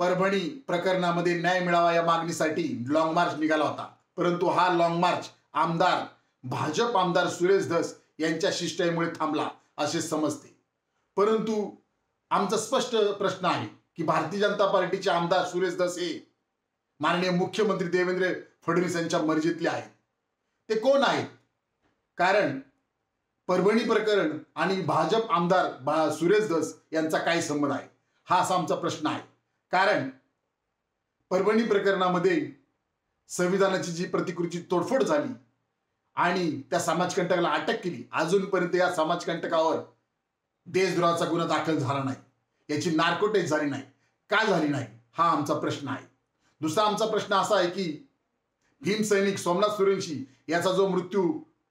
परभणी प्रकरणामध्ये न्याय मिळावा या मागणीसाठी लॉंग मार्च निघाला होता, परंतु हा लॉंग मार्च भाजप आमदार सुरेश धस यांच्या शिष्टाईमुळे थांबला असे समजते। परंतु आमचा स्पष्ट प्रश्न आहे की भारतीय जनता पार्टीचे आमदार सुरेश धस हे माननीय मुख्यमंत्री देवेंद्र फडणवीस यांच्या मर्जीतले आहेत। ते कोण आहेत? कारण परभणी प्रकरण आणि भाजप आमदार सुरेश धस यांचा काय संबंध आहे, हा असा आमचा प्रश्न आहे। कारण परभणी प्रकरणामध्ये संविधानाची जी प्रतिकृतीची तोडफोड झाली आणि त्या समाजकंटकाला अटक केली, अजूनपर्यंत या समाजकंटकावर देशद्रोहाचा गुन्हा दाखल झाला नाही, याची नार्को टेस्ट झाली नाही, का झाली नाही, हा आमचा प्रश्न आहे। दुसरा आमचा प्रश्न असा आहे की भीमसैनिक सोमनाथ सुरेंशी याचा जो मृत्यू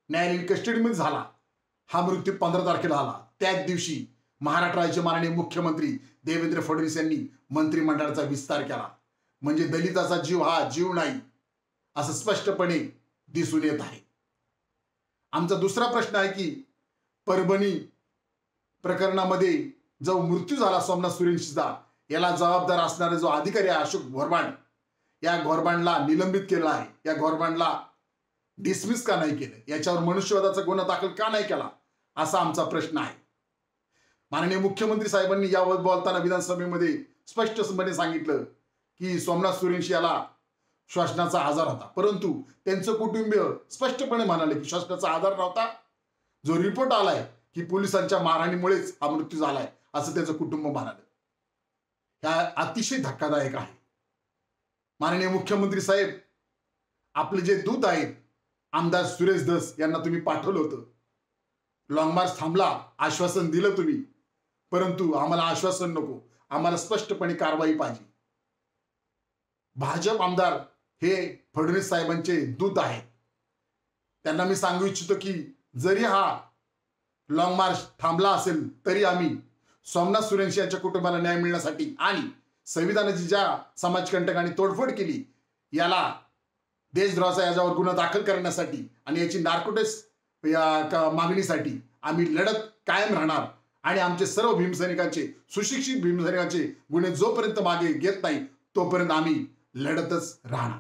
न्यायालयीन कस्टडीमध्ये झाला, हा मृत्यू 15 तारखेला झाला। त्याच दिवशी महाराष्ट्र राज्याचे माननीय मुख्यमंत्री देवेंद्र फडणवीस यांनी मंत्रिमंडळाचा विस्तार केला, म्हणजे दलिताचा जीव हा जीव नाही असं स्पष्टपणे दिसून येत आहे। आमचा दुसरा प्रश्न आहे की परभणी प्रकरणामध्ये जो मृत्यू झाला सोमनाथ सुरेंशीचा, याला जबाबदार असणारे जो अधिकारी आहे अशोक घोरबांड, या घोरबांडला निलंबित केलं आहे, या घोरबांडला डिसमिस का नाही केलं, याच्यावर मनुष्यवधाचा गुन्हा दाखल का नाही केला, असा आमचा प्रश्न आहे। माननीय मुख्यमंत्री साहेबांनी यावर बोलताना विधानसभेमध्ये स्पष्टपणे सांगितलं की सोमनाथ सुरेंशी याला श्वसनाचा आजार होता, परंतु त्यांचं कुटुंबीय स्पष्टपणे म्हणाले की श्वसनाचा आजार नव्हता, जो रिपोर्ट आलाय की पोलिसांच्या मारहाणीमुळेच हा मृत्यू झालाय असं त्याचं कुटुंब म्हणाले। हा अतिशय धक्कादायक आहे। माननीय मुख्यमंत्री साहेब, आपले जे दूत आहेत आमदार सुरेश धस यांना तुम्ही पाठवलं होतं, लॉंग मार्च थांबला, आश्वासन दिलं तुम्ही, परंतु आम्हाला आश्वासन नको, आम्हाला स्पष्टपणे कारवाई पाहिजे। भाजप आमदार हे फडणवीस साहेबांचे दूत आहेत, त्यांना मी सांगू इच्छितो की जरी हा लॉंग मार्च थांबला असेल तरी आम्ही सोमनाथ सुरेंशी यांच्या कुटुंबाला न्याय मिळण्यासाठी आणि संविधानाची ज्या समाजकंटकांनी तोडफोड केली याला देशद्रोहाचा याच्यावर गुन्हा दाखल करण्यासाठी आणि याची नार्को टेस्ट मागणीसाठी आम्ही लढत कायम राहणार आणि आमचे सर्व भीमसैनिकांचे, सुशिक्षित भीमसैनिकांचे गुन्हे जोपर्यंत मागे घेत नाही तोपर्यंत आम्ही लढतच राहणार।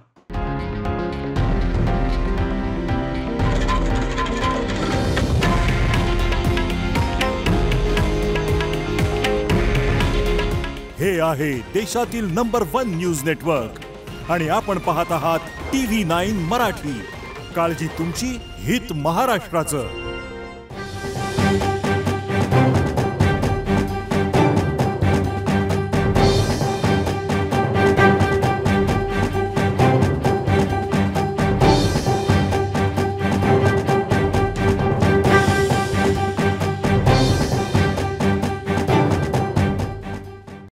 हे आहे देशातील नंबर 1 न्यूज नेटवर्क आणि आपण पाहत आहात TV9 मराठी। काळजी तुमची, हित महाराष्ट्राचं।